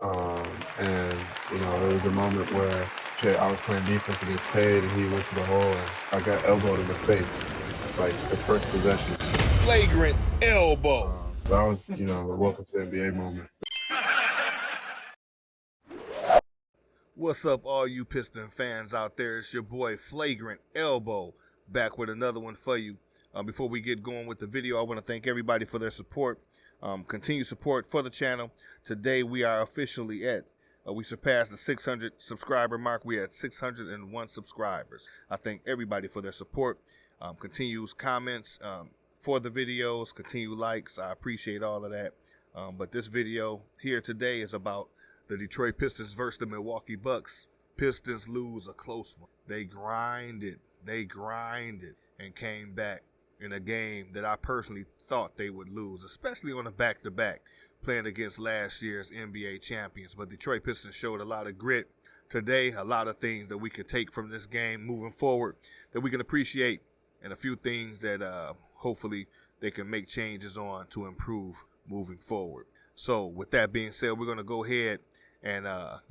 And, there was a moment where I was playing defense against Cade, and he went to the hole, and I got elbowed in the face, like the first possession. Flagrant elbow. That was, a welcome to NBA moment. What's up, all you Piston fans out there? It's your boy Flagrant Elbow, back with another one for you. Before we get going with the video, I want to thank everybody for their support. Continued support for the channel. Today we are officially at, we surpassed the 600 subscriber mark. We had 601 subscribers. I thank everybody for their support. Continues comments for the videos, continue likes. I appreciate all of that. But this video here today is about the Detroit Pistons versus the Milwaukee Bucks. Pistons lose a close one. They grinded and came back in a game that I personally thought they would lose, especially on a back-to-back, playing against last year's NBA champions. But Detroit Pistons showed a lot of grit today, a lot of things that we could take from this game moving forward that we can appreciate, and a few things that hopefully they can make changes on to improve moving forward. So with that being said, we're going to go ahead and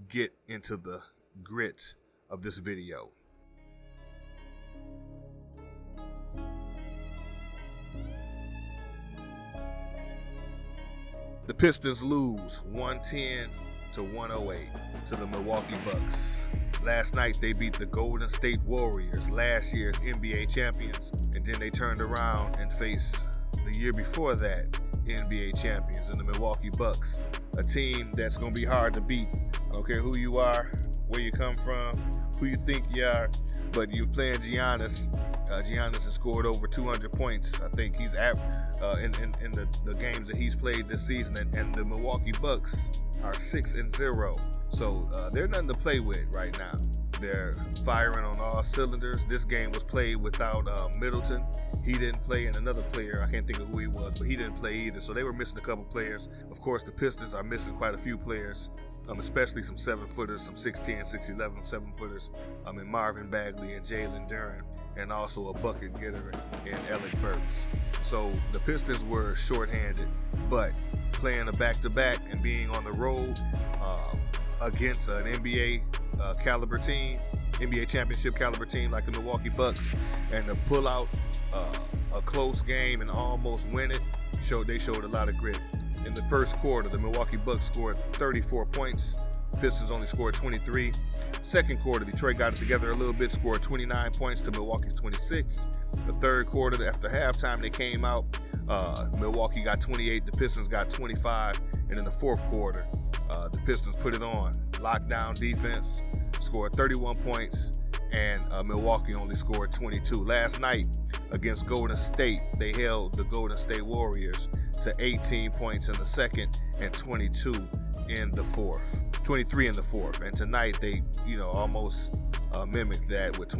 get into the grit of this video. The Pistons lose 110-108 to the Milwaukee Bucks. Last night they beat the Golden State Warriors, last year's NBA champions, and then they turned around and faced the year before that NBA champions in the Milwaukee Bucks, a team that's going to be hard to beat. I don't care who you are, where you come from, who you think you are, but you're playing Giannis. Giannis has scored over 200 points. I think he's in the games that he's played this season, and the Milwaukee Bucks are 6-0. So they're nothing to play with right now. They're firing on all cylinders. This game was played without Middleton. He didn't play, and another player, I can't think of who he was, but he didn't play either. So they were missing a couple players. Of course, the Pistons are missing quite a few players, especially some 7-footers, some 6'10", 6'11", 7-footers, in Marvin Bagley and Jalen Duren, and also a bucket getter in Alec Burks. So the Pistons were shorthanded, but playing a back-to-back and being on the road against an NBA caliber team, NBA championship caliber team like the Milwaukee Bucks, and to pull out a close game and almost win it, they showed a lot of grit. In the first quarter, the Milwaukee Bucks scored 34 points. Pistons only scored 23. Second quarter, Detroit got it together a little bit, scored 29 points to Milwaukee's 26. The third quarter, after halftime, they came out. Milwaukee got 28, the Pistons got 25. And in the fourth quarter, the Pistons put it on. Lockdown defense, scored 31 points, and Milwaukee only scored 22. Last night against Golden State, they held the Golden State Warriors to 18 points in the second and 23 in the fourth. And tonight they, almost mimicked that with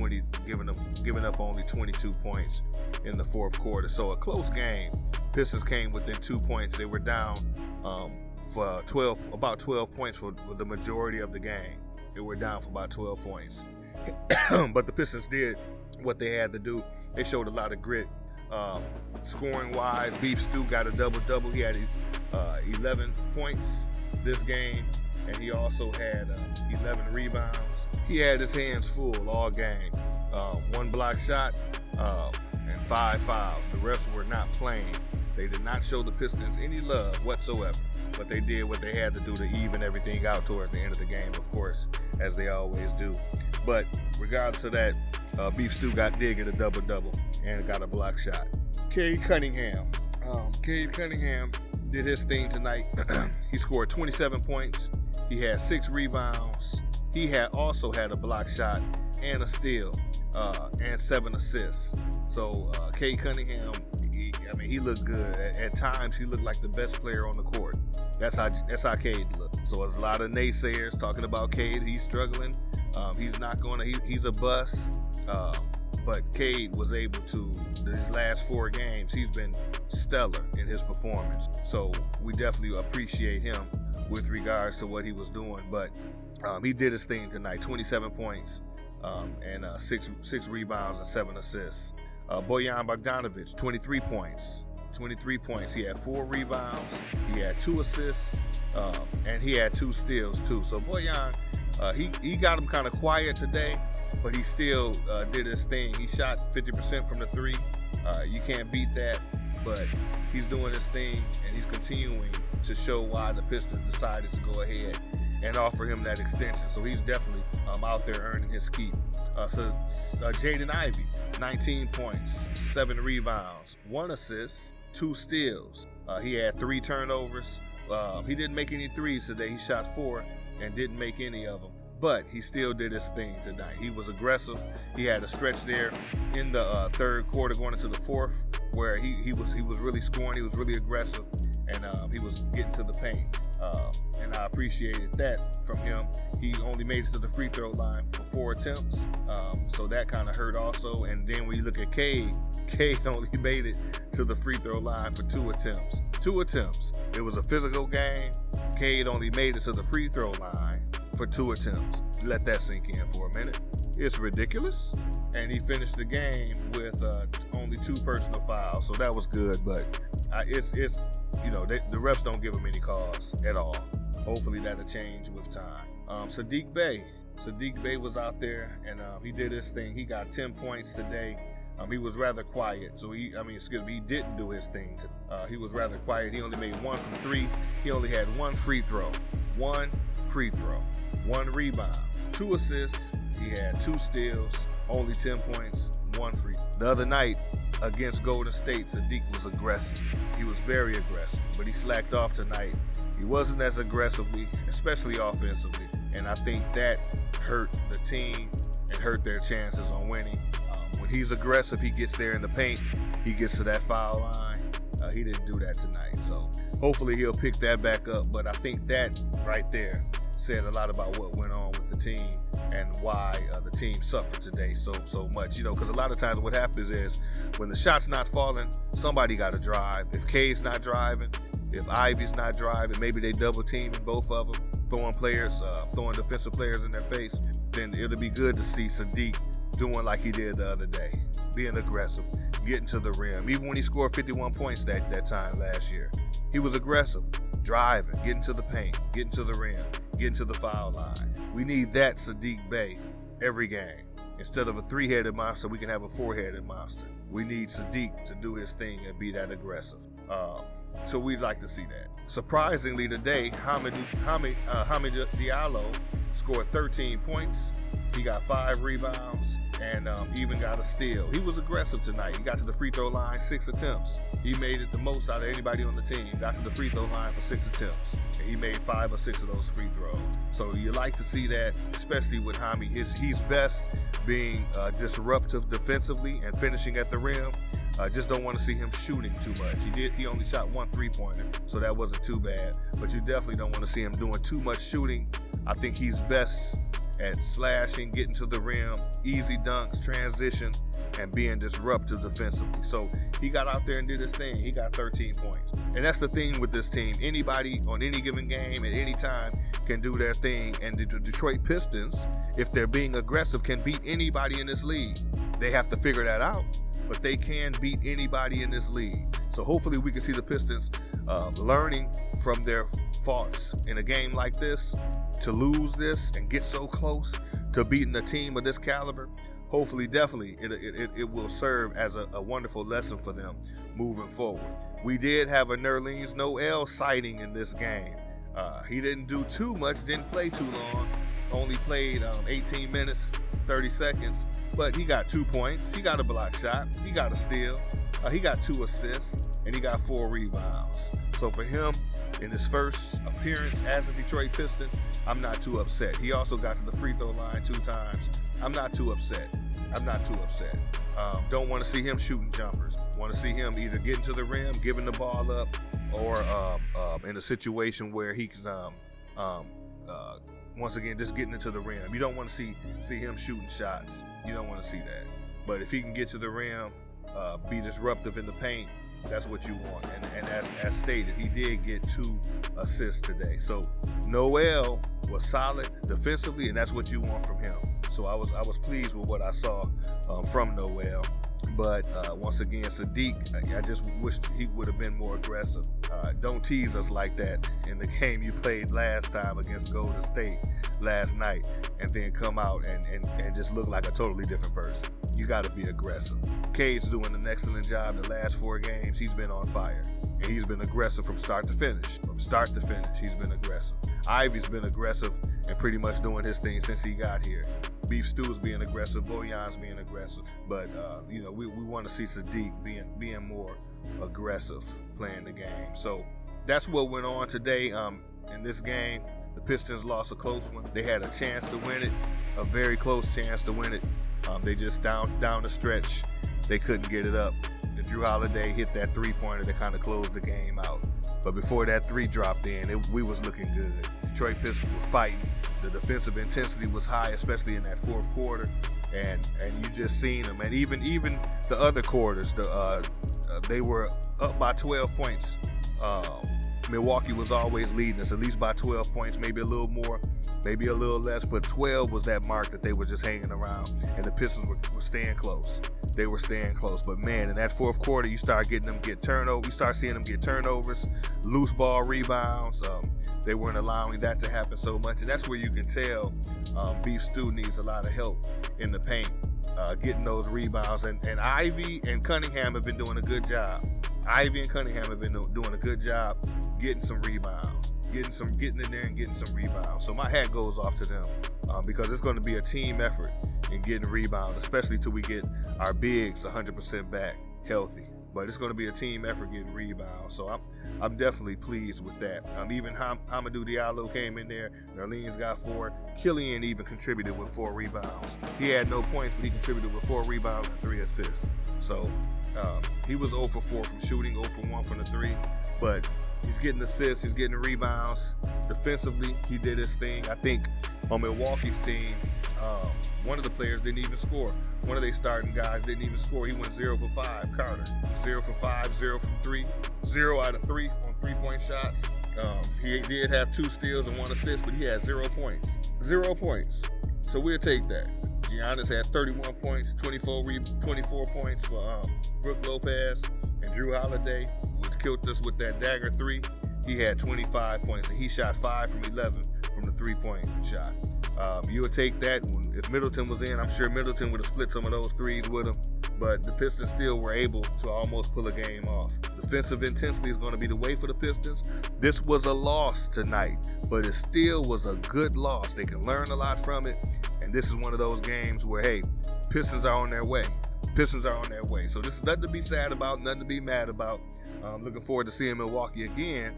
giving up only 22 points in the fourth quarter. So a close game. Pistons came within 2 points. They were down for about 12 points for the majority of the game. They were down for about 12 points. But the Pistons did what they had to do. They showed a lot of grit. Scoring wise, Beef Stew got a double-double. He had 11 points this game, and he also had 11 rebounds. He had his hands full all game. 1 block shot and 5 fouls. The refs were not playing. They did not show the Pistons any love whatsoever, but they did what they had to do to even everything out towards the end of the game, of course, as they always do. But regardless of that, Beef Stew did get a double-double and got a block shot. Cade Cunningham did his thing tonight. He scored 27 points. He had 6 rebounds. He also had a block shot and a steal and 7 assists. So Cade Cunningham, he looked good. At times, he looked like the best player on the court. That's how Cade looked. So there's a lot of naysayers talking about Cade. He's struggling. He's a bust. But Cade was able to, these last 4 games, he's been stellar in his performance. So we definitely appreciate him with regards to what he was doing. But he did his thing tonight, 27 points and 6 rebounds and 7 assists. Bojan Bogdanovic, 23 points. He had 4 rebounds. He had 2 assists and he had 2 steals too. So Bojan, he got him kind of quiet today, but he still did his thing. He shot 50% from the 3. You can't beat that, but he's doing his thing, and he's continuing to show why the Pistons decided to go ahead and offer him that extension. So he's definitely out there earning his keep. So Jaden Ivey, 19 points, 7 rebounds, 1 assist, 2 steals. He had 3 turnovers. He didn't make any threes today. He shot 4 and didn't make any of them. But he still did his thing tonight. He was aggressive. He had a stretch there in the third quarter going into the fourth where he was really scoring. He was really aggressive, and he was getting to the paint. And I appreciated that from him. He only made it to the free throw line for 4 attempts, so that kind of hurt also. And then when you look at Cade only made it to the free throw line for 2 attempts. 2 attempts. It was a physical game. Cade only made it to the free throw line for 2 attempts. Let that sink in for a minute. It's ridiculous. And he finished the game with only 2 personal fouls, so that was good. But it's the refs don't give him any calls at all. Hopefully that'll change with time. Sadiq Bey was out there, and he did his thing. He got 10 points today. He was rather quiet, so he didn't do his thing. He was rather quiet. He only made 1 from 3. He only had 1 free throw, 1 rebound, 2 assists. He had 2 steals, only 10 points, 1 free. The other night against Golden State, Sadiq was aggressive. He was very aggressive, but he slacked off tonight. He wasn't as aggressively, especially offensively, and I think that hurt the team and hurt their chances on winning. When he's aggressive, he gets there in the paint. He gets to that foul line. He didn't do that tonight, so hopefully he'll pick that back up. But I think that right there said a lot about what went on with the team and why the team suffered today so much. Because a lot of times what happens is when the shot's not falling, somebody got to drive. If K's not driving, if Ivy's not driving, maybe they double teaming both of them, throwing defensive players in their face, then it'll be good to see Sadiq doing like he did the other day, being aggressive, getting to the rim. Even when he scored 51 points that time last year, he was aggressive, driving, getting to the paint, getting to the rim, getting to the foul line. We need that Sadiq Bey every game. Instead of a 3-headed monster, we can have a 4-headed monster. We need Sadiq to do his thing and be that aggressive. So we'd like to see that. Surprisingly today, Hamidou Diallo scored 13 points. He got 5 rebounds and even got a steal. He was aggressive tonight. He got to the free throw line 6 attempts. He made it the most out of anybody on the team. Got to the free throw line for 6 attempts. And he made 5 or 6 of those free throws. So you like to see that, especially with Hami. He's best being disruptive defensively and finishing at the rim. Just don't want to see him shooting too much. He only shot 1 3-pointer, so that wasn't too bad. But you definitely don't want to see him doing too much shooting. I think he's best at slashing, getting to the rim, easy dunks, transition, and being disruptive defensively. So he got out there and did his thing. He got 13 points. And that's the thing with this team. Anybody on any given game at any time can do their thing. And the Detroit Pistons, if they're being aggressive, can beat anybody in this league. They have to figure that out, but they can beat anybody in this league. So hopefully we can see the Pistons learning from their faults in a game like this, to lose this and get so close to beating a team of this caliber. Hopefully, definitely, it will serve as a wonderful lesson for them moving forward. We did have a Nerlens Noel sighting in this game. He didn't do too much, didn't play too long, only played 18 minutes, 30 seconds, but he got 2 points, he got a block shot, he got a steal, he got 2 assists, and he got 4 rebounds. So for him, in his first appearance as a Detroit Piston, I'm not too upset. He also got to the free throw line 2 times. I'm not too upset. Don't want to see him shooting jumpers. Want to see him either getting to the rim, giving the ball up, or in a situation where he can, once again, just getting into the rim. You don't want to see him shooting shots. You don't want to see that. But if he can get to the rim, be disruptive in the paint, that's what you want. And as stated, he did get 2 assists today. So Noel was solid defensively, and that's what you want from him. So I was pleased with what I saw from Noel. But once again, Sadiq, I just wish he would have been more aggressive. Don't tease us like that in the game you played last time against Golden State last night, and then come out and just look like a totally different person. You got to be aggressive. Cade's doing an excellent job the last 4 games. He's been on fire, and he's been aggressive from start to finish. From start to finish, he's been aggressive. Ivy's been aggressive and pretty much doing his thing since he got here. Beef Stew's being aggressive, Bojan's being aggressive, but we want to see Sadiq being more aggressive playing the game. So that's what went on today. In this game, the Pistons lost a close one. They had a chance to win it, a very close chance to win it. They just down the stretch, they couldn't get it up. And Drew Holiday hit that 3-pointer that kind of closed the game out. But before that 3 dropped in, we was looking good. Detroit Pistons were fighting. The defensive intensity was high, especially in that 4th quarter, and you just seen them. And even the other quarters, they were up by 12 points. Milwaukee was always leading us, at least by 12 points, maybe a little more, maybe a little less, but 12 was that mark that they were just hanging around, and the Pistons were staying close. They were staying close. But man, in that 4th quarter, you start getting them get turnovers. You start seeing them get turnovers, loose ball rebounds. They weren't allowing that to happen so much, and that's where you can tell Beef Stew needs a lot of help in the paint, getting those rebounds. And Ivy and Cunningham have been doing a good job. Ivy and Cunningham have been doing a good job getting some rebounds, getting in there and getting some rebounds. So my hat goes off to them because it's going to be a team effort in getting rebounds, especially till we get our bigs 100% back healthy. But it's going to be a team effort getting rebounds. So I'm definitely pleased with that. Even Hamidou Diallo came in there. Nerlens got 4. Killian even contributed with 4 rebounds. He had no points, but he contributed with 4 rebounds and 3 assists. So he was 0 for 4 from shooting, 0 for 1 from the 3. But he's getting assists, he's getting rebounds. Defensively, he did his thing. I think on Milwaukee's team, one of the players didn't even score. One of their starting guys didn't even score. He went 0 for 5, Carter. 0 for 5, 0 from 3. 0 out of 3 on 3-point shots. He did have 2 steals and 1 assist, but he had 0 points. 0 points. So we'll take that. Giannis had 31 points, 24 points for Brook Lopez, and Drew Holiday, which killed us with that dagger 3. He had 25 points, and he shot 5 from 11 from the 3-point shot. You would take that. If Middleton was in, I'm sure Middleton would have split some of those 3s with him. But the Pistons still were able to almost pull a game off. Defensive intensity is going to be the way for the Pistons. This was a loss tonight, but it still was a good loss. They can learn a lot from it. And this is one of those games where, hey, Pistons are on their way. Pistons are on their way. So this is nothing to be sad about, nothing to be mad about. Looking forward to seeing Milwaukee again.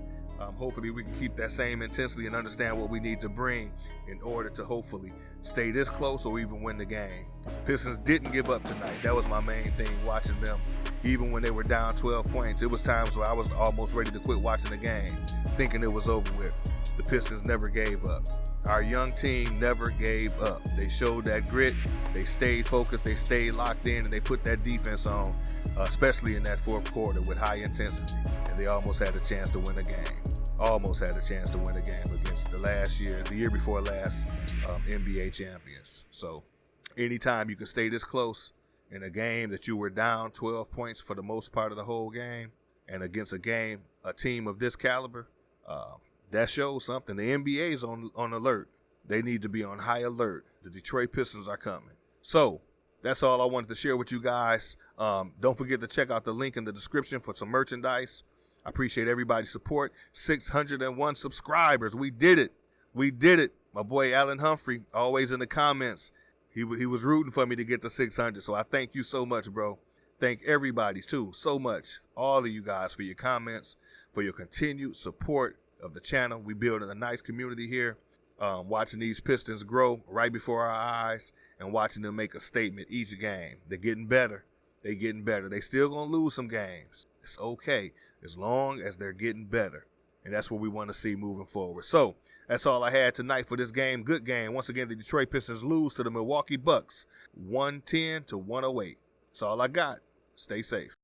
Hopefully we can keep that same intensity and understand what we need to bring in order to hopefully stay this close or even win the game. Pistons didn't give up tonight. That was my main thing watching them. Even when they were down 12 points, it was times where I was almost ready to quit watching the game, thinking it was over with. The Pistons never gave up. Our young team never gave up. They showed that grit. They stayed focused. They stayed locked in, and they put that defense on, especially in that 4th quarter with high intensity. And they almost had a chance to win a game. Almost had a chance to win a game against the year before last NBA champions. So anytime you can stay this close in a game that you were down 12 points for the most part of the whole game, and against a team of this caliber, that shows something. The NBA is on alert. They need to be on high alert. The Detroit Pistons are coming. So that's all I wanted to share with you guys. Don't forget to check out the link in the description for some merchandise. I appreciate everybody's support. 601 subscribers. We did it. We did it. My boy Alan Humphrey, always in the comments. He was rooting for me to get to 600. So I thank you so much, bro. Thank everybody, too, so much. All of you guys for your comments, for your continued support of the channel. We building a nice community here. Watching these Pistons grow right before our eyes and watching them make a statement each game. They're getting better. They're getting better. They still going to lose some games. It's okay as long as they're getting better. And that's what we want to see moving forward. So that's all I had tonight for this game. Good game. Once again, the Detroit Pistons lose to the Milwaukee Bucks 110-108. That's all I got. Stay safe.